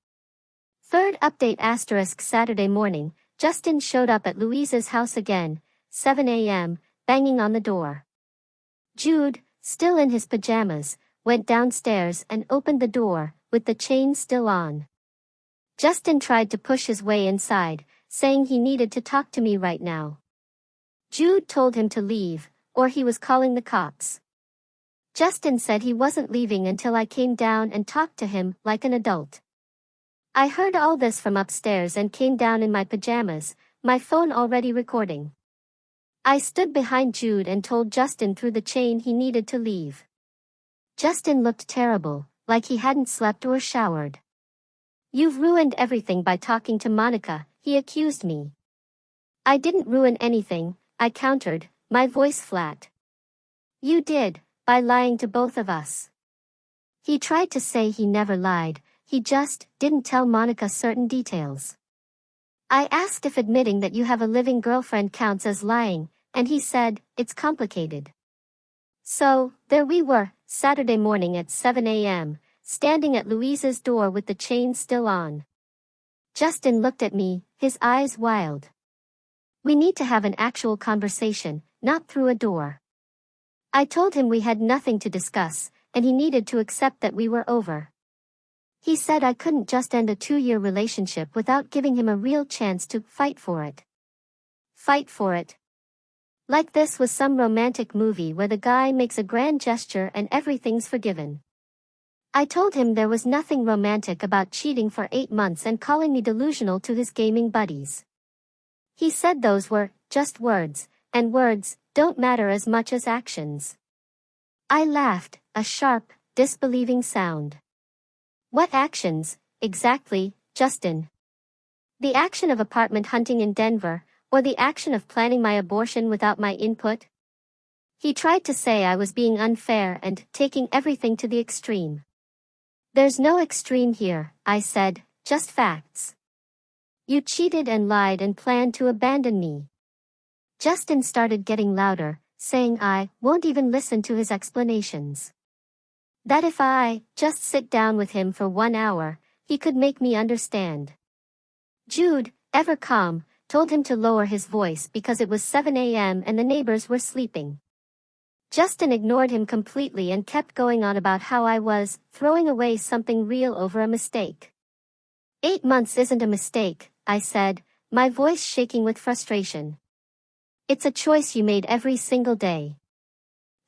[SPEAKER 1] Third update * Saturday morning, Justin showed up at Louise's house again, 7 a.m., banging on the door. Jude, still in his pajamas, went downstairs and opened the door, with the chain still on. Justin tried to push his way inside, saying he needed to talk to me right now. Jude told him to leave, or he was calling the cops. Justin said he wasn't leaving until I came down and talked to him like an adult. I heard all this from upstairs and came down in my pajamas, my phone already recording. I stood behind Jude and told Justin through the chain he needed to leave. Justin looked terrible, like he hadn't slept or showered. You've ruined everything by talking to Monica, he accused me. I didn't ruin anything, I countered, my voice flat. You did, by lying to both of us. He tried to say he never lied, he just didn't tell Monica certain details. I asked if admitting that you have a living girlfriend counts as lying, and he said, it's complicated. So, there we were, Saturday morning at 7 a.m., standing at Louise's door with the chain still on. Justin looked at me, his eyes wild. We need to have an actual conversation, not through a door. I told him we had nothing to discuss, and he needed to accept that we were over. He said I couldn't just end a 2-year relationship without giving him a real chance to fight for it. Fight for it. Like this was some romantic movie where the guy makes a grand gesture and everything's forgiven. I told him there was nothing romantic about cheating for 8 months and calling me delusional to his gaming buddies. He said those were just words, and words don't matter as much as actions. I laughed, a sharp, disbelieving sound. What actions, exactly, Justin? The action of apartment hunting in Denver, or the action of planning my abortion without my input? He tried to say I was being unfair and taking everything to the extreme. There's no extreme here, I said, just facts. You cheated and lied and planned to abandon me. Justin started getting louder, saying I won't even listen to his explanations. That if I just sit down with him for 1 hour, he could make me understand. Jude, ever calm, told him to lower his voice because it was 7 a.m. and the neighbors were sleeping. Justin ignored him completely and kept going on about how I was throwing away something real over a mistake. 8 months isn't a mistake, I said, my voice shaking with frustration. It's a choice you made every single day.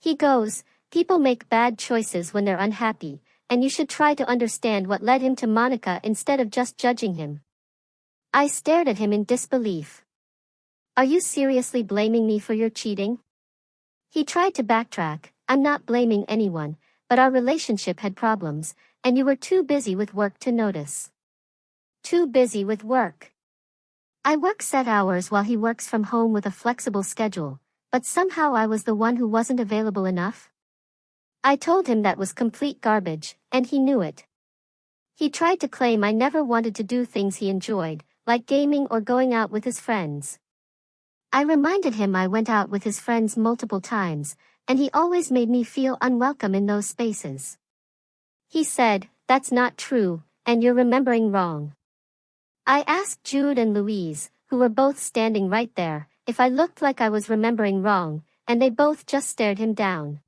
[SPEAKER 1] He goes, people make bad choices when they're unhappy, and you should try to understand what led him to Monica instead of just judging him. I stared at him in disbelief. Are you seriously blaming me for your cheating? He tried to backtrack, I'm not blaming anyone, but our relationship had problems, and you were too busy with work to notice. Too busy with work. I work set hours while he works from home with a flexible schedule, but somehow I was the one who wasn't available enough. I told him that was complete garbage, and he knew it. He tried to claim I never wanted to do things he enjoyed, like gaming or going out with his friends. I reminded him I went out with his friends multiple times, and he always made me feel unwelcome in those spaces. He said, that's not true, and you're remembering wrong. I asked Jude and Louise, who were both standing right there, if I looked like I was remembering wrong, and they both just stared him down.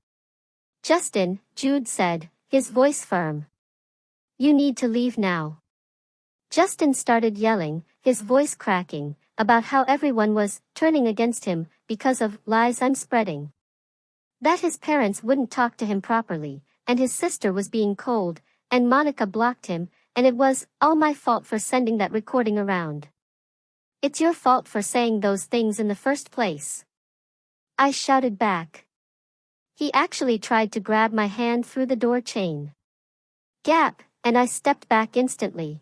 [SPEAKER 1] Justin, Jude said, his voice firm. You need to leave now. Justin started yelling, his voice cracking, about how everyone was turning against him because of lies I'm spreading. That his parents wouldn't talk to him properly, and his sister was being cold, and Monica blocked him, and it was all my fault for sending that recording around. It's your fault for saying those things in the first place. I shouted back. He actually tried to grab my hand through the door chain. Gap, and I stepped back instantly.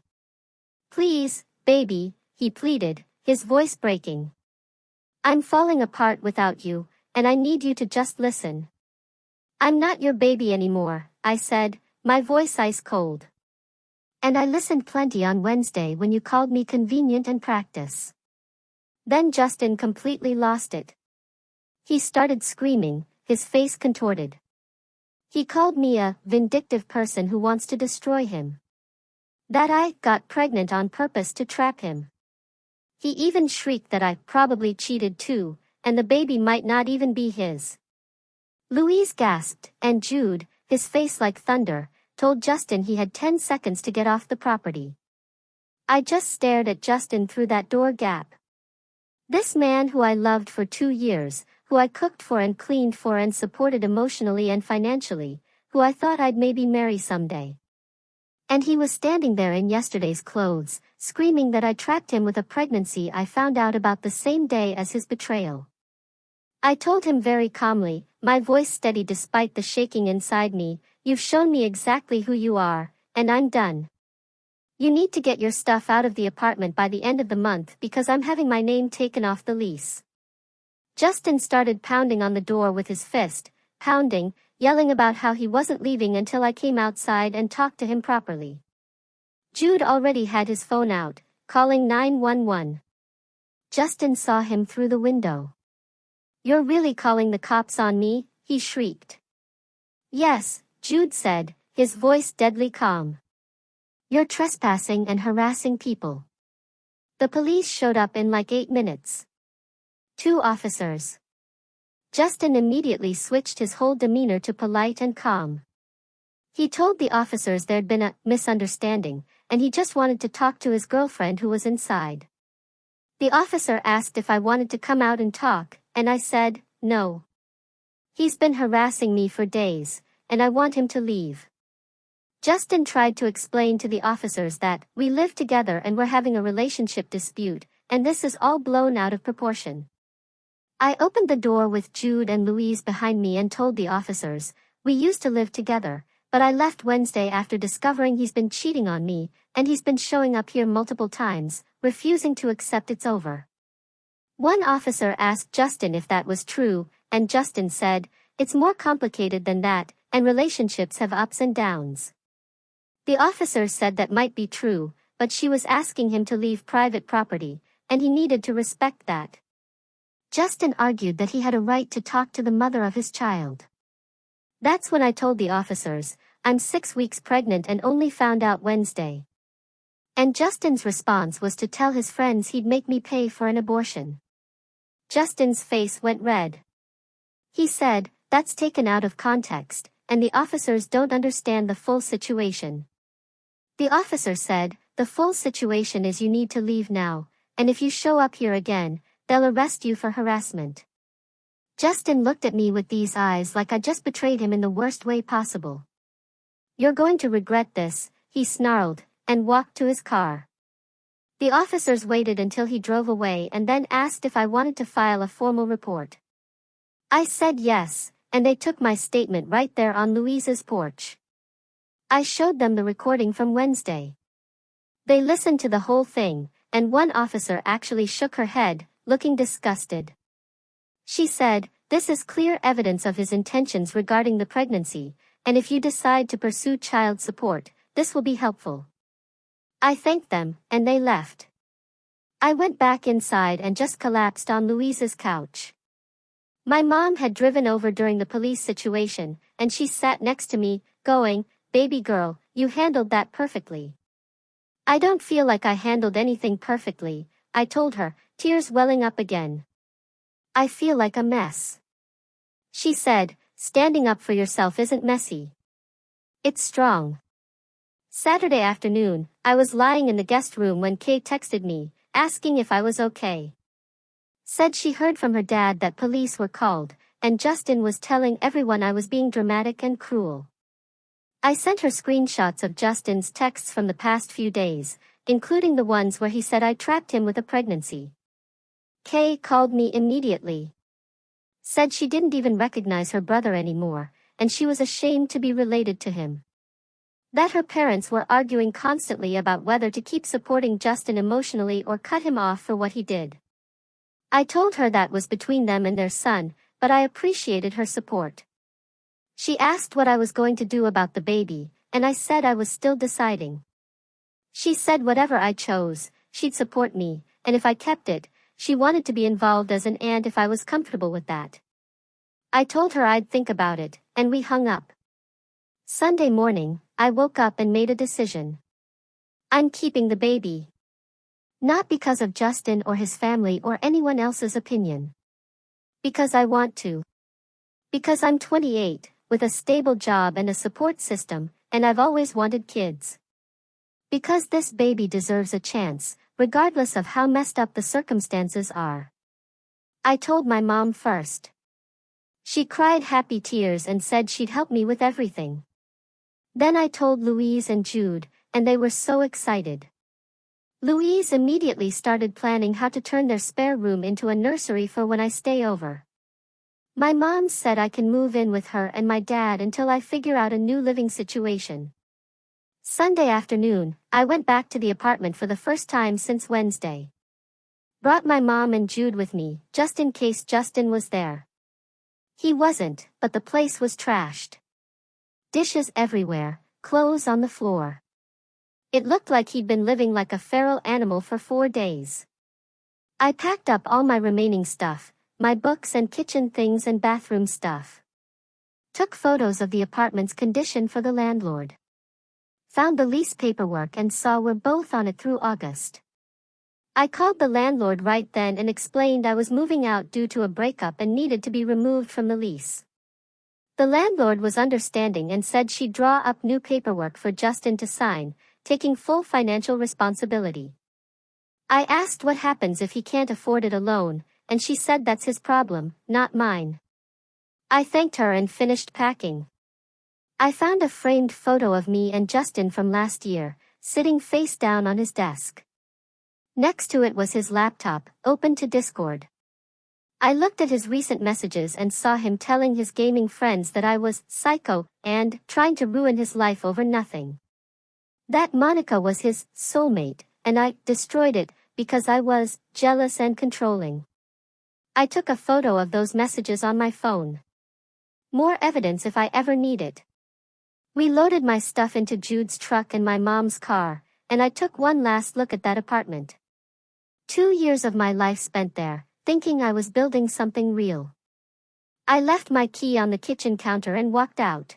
[SPEAKER 1] Please, baby, he pleaded, his voice breaking. I'm falling apart without you, and I need you to just listen. I'm not your baby anymore, I said, my voice ice cold. And I listened plenty on Wednesday when you called me convenient and practice. Then Justin completely lost it. He started screaming, his face contorted. He called me a vindictive person who wants to destroy him. That I got pregnant on purpose to trap him. He even shrieked that I probably cheated too, and the baby might not even be his. Louise gasped, and Jude, his face like thunder, told Justin he had 10 seconds to get off the property. I just stared at Justin through that door gap. This man who I loved for 2 years, who I cooked for and cleaned for and supported emotionally and financially, who I thought I'd maybe marry someday. And he was standing there in yesterday's clothes, screaming that I trapped him with a pregnancy I found out about the same day as his betrayal. I told him very calmly, my voice steady despite the shaking inside me, you've shown me exactly who you are, and I'm done. You need to get your stuff out of the apartment by the end of the month because I'm having my name taken off the lease. Justin started pounding on the door with his fist, pounding, yelling about how he wasn't leaving until I came outside and talked to him properly. Jude already had his phone out, calling 911. Justin saw him through the window. You're really calling the cops on me? He shrieked. Yes, Jude said, his voice deadly calm. You're trespassing and harassing people. The police showed up in like 8 minutes. 2 officers. Justin immediately switched his whole demeanor to polite and calm. He told the officers there'd been a misunderstanding, and he just wanted to talk to his girlfriend who was inside. The officer asked if I wanted to come out and talk, and I said, no. He's been harassing me for days, and I want him to leave. Justin tried to explain to the officers that we live together and we're having a relationship dispute, and this is all blown out of proportion. I opened the door with Jude and Louise behind me and told the officers, we used to live together, but I left Wednesday after discovering he's been cheating on me, and he's been showing up here multiple times, refusing to accept it's over. One officer asked Justin if that was true, and Justin said, it's more complicated than that, and relationships have ups and downs. The officer said that might be true, but she was asking him to leave private property, and he needed to respect that. Justin argued that he had a right to talk to the mother of his child. That's when I told the officers, I'm 6 weeks pregnant and only found out Wednesday. And Justin's response was to tell his friends he'd make me pay for an abortion. Justin's face went red. He said, that's taken out of context, and the officers don't understand the full situation. The officer said, the full situation is you need to leave now, and if you show up here again, they'll arrest you for harassment. Justin looked at me with these eyes like I just betrayed him in the worst way possible. You're going to regret this, he snarled, and walked to his car. The officers waited until he drove away and then asked if I wanted to file a formal report. I said yes, and they took my statement right there on Louise's porch. I showed them the recording from Wednesday. They listened to the whole thing, and one officer actually shook her head, looking disgusted. She said, this is clear evidence of his intentions regarding the pregnancy, and if you decide to pursue child support, this will be helpful. I thanked them, and they left. I went back inside and just collapsed on Louise's couch. My mom had driven over during the police situation, and she sat next to me, going, baby girl, you handled that perfectly. I don't feel like I handled anything perfectly, I told her, tears welling up again. I feel like a mess. She said, Standing up for yourself isn't messy. It's strong. Saturday afternoon, I was lying in the guest room when Kay texted me, asking if I was okay. Said she heard from her dad that police were called, and Justin was telling everyone I was being dramatic and cruel. I sent her screenshots of Justin's texts from the past few days, including the ones where he said I trapped him with a pregnancy. Kay called me immediately. Said she didn't even recognize her brother anymore, and she was ashamed to be related to him. That her parents were arguing constantly about whether to keep supporting Justin emotionally or cut him off for what he did. I told her that was between them and their son, but I appreciated her support. She asked what I was going to do about the baby, and I said I was still deciding. She said whatever I chose, she'd support me, and if I kept it, she wanted to be involved as an aunt if I was comfortable with that. I told her I'd think about it, and we hung up. Sunday morning, I woke up and made a decision. I'm keeping the baby. Not because of Justin or his family or anyone else's opinion. Because I want to. Because I'm 28, with a stable job and a support system, and I've always wanted kids. Because this baby deserves a chance, regardless of how messed up the circumstances are. I told my mom first. She cried happy tears and said she'd help me with everything. Then I told Louise and Jude, and they were so excited. Louise immediately started planning how to turn their spare room into a nursery for when I stay over. My mom said I can move in with her and my dad until I figure out a new living situation. Sunday afternoon, I went back to the apartment for the first time since Wednesday. Brought my mom and Jude with me, just in case Justin was there. He wasn't, but the place was trashed. Dishes everywhere, clothes on the floor. It looked like he'd been living like a feral animal for 4 days. I packed up all my remaining stuff, my books and kitchen things and bathroom stuff. Took photos of the apartment's condition for the landlord. Found the lease paperwork and saw we're both on it through August. I called the landlord right then and explained I was moving out due to a breakup and needed to be removed from the lease. The landlord was understanding and said she'd draw up new paperwork for Justin to sign, taking full financial responsibility. I asked what happens if he can't afford it alone, and she said that's his problem, not mine. I thanked her and finished packing. I found a framed photo of me and Justin from last year, sitting face down on his desk. Next to it was his laptop, open to Discord. I looked at his recent messages and saw him telling his gaming friends that I was psycho and trying to ruin his life over nothing. That Monica was his soulmate, and I destroyed it because I was jealous and controlling. I took a photo of those messages on my phone. More evidence if I ever need it. We loaded my stuff into Jude's truck and my mom's car, and I took one last look at that apartment. 2 years of my life spent there, thinking I was building something real. I left my key on the kitchen counter and walked out.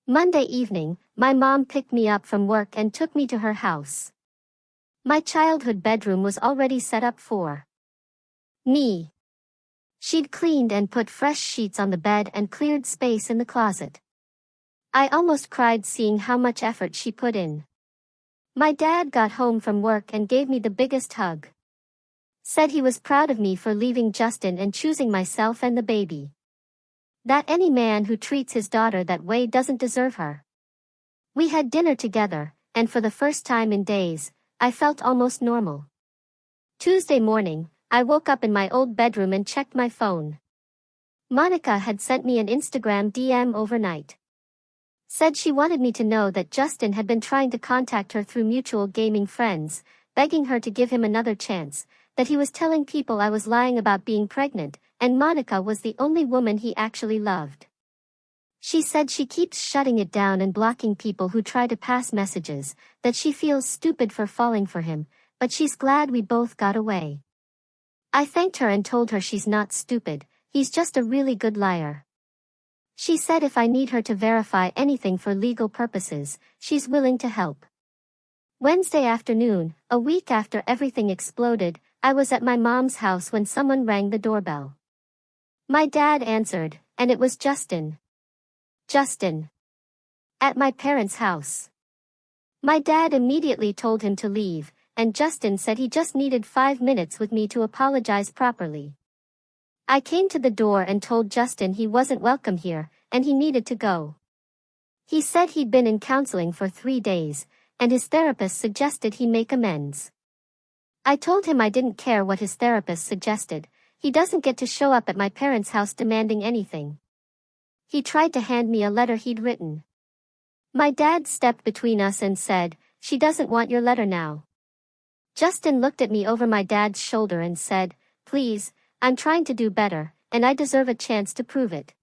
[SPEAKER 1] Monday evening, my mom picked me up from work and took me to her house. My childhood bedroom was already set up for me. She'd cleaned and put fresh sheets on the bed and cleared space in the closet. I almost cried seeing how much effort she put in. My dad got home from work and gave me the biggest hug. Said he was proud of me for leaving Justin and choosing myself and the baby. That any man who treats his daughter that way doesn't deserve her. We had dinner together, and for the first time in days, I felt almost normal. Tuesday morning, I woke up in my old bedroom and checked my phone. Monica had sent me an Instagram DM overnight. Said she wanted me to know that Justin had been trying to contact her through mutual gaming friends, begging her to give him another chance, that he was telling people I was lying about being pregnant, and Monica was the only woman he actually loved. She said she keeps shutting it down and blocking people who try to pass messages, that she feels stupid for falling for him, but she's glad we both got away. I thanked her and told her she's not stupid, he's just a really good liar. She said if I need her to verify anything for legal purposes, she's willing to help. Wednesday afternoon, a week after everything exploded, I was at my mom's house when someone rang the doorbell. My dad answered, and it was Justin. Justin. At my parents' house. My dad immediately told him to leave, and Justin said he just needed 5 minutes with me to apologize properly. I came to the door and told Justin he wasn't welcome here, and he needed to go. He said he'd been in counseling for 3 days, and his therapist suggested he make amends. I told him I didn't care what his therapist suggested. He doesn't get to show up at my parents' house demanding anything. He tried to hand me a letter he'd written. My dad stepped between us and said, "She doesn't want your letter now." Justin looked at me over my dad's shoulder and said, "Please, I'm trying to do better, and I deserve a chance to prove it."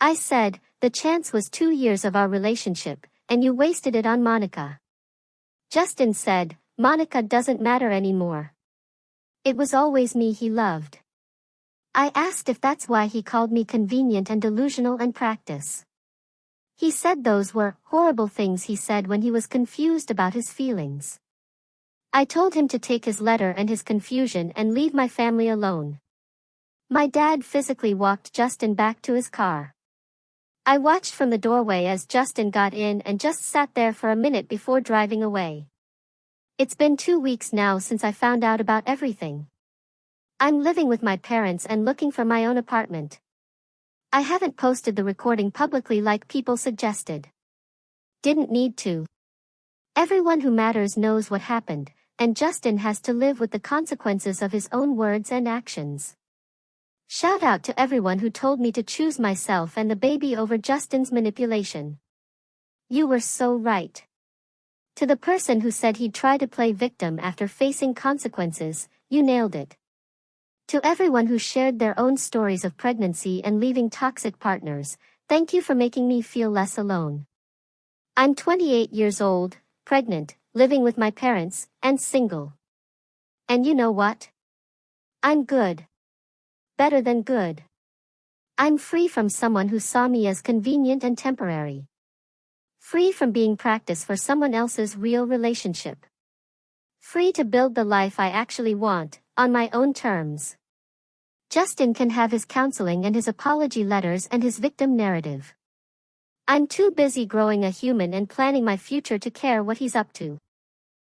[SPEAKER 1] I said, "The chance was 2 years of our relationship, and you wasted it on Monica." Justin said, "Monica doesn't matter anymore. It was always me he loved." I asked if that's why he called me convenient and delusional and practice. He said those were horrible things he said when he was confused about his feelings. I told him to take his letter and his confusion and leave my family alone. My dad physically walked Justin back to his car. I watched from the doorway as Justin got in and just sat there for a minute before driving away. It's been 2 weeks now since I found out about everything. I'm living with my parents and looking for my own apartment. I haven't posted the recording publicly like people suggested. Didn't need to. Everyone who matters knows what happened, and Justin has to live with the consequences of his own words and actions. Shout out to everyone who told me to choose myself and the baby over Justin's manipulation. You were so right. To the person who said he'd try to play victim after facing consequences, you nailed it. To everyone who shared their own stories of pregnancy and leaving toxic partners, thank you for making me feel less alone. I'm 28 years old, pregnant, living with my parents, and single. And you know what? I'm good. Better than good. I'm free from someone who saw me as convenient and temporary. Free from being practice for someone else's real relationship. Free to build the life I actually want, on my own terms. Justin can have his counseling and his apology letters and his victim narrative. I'm too busy growing a human and planning my future to care what he's up to.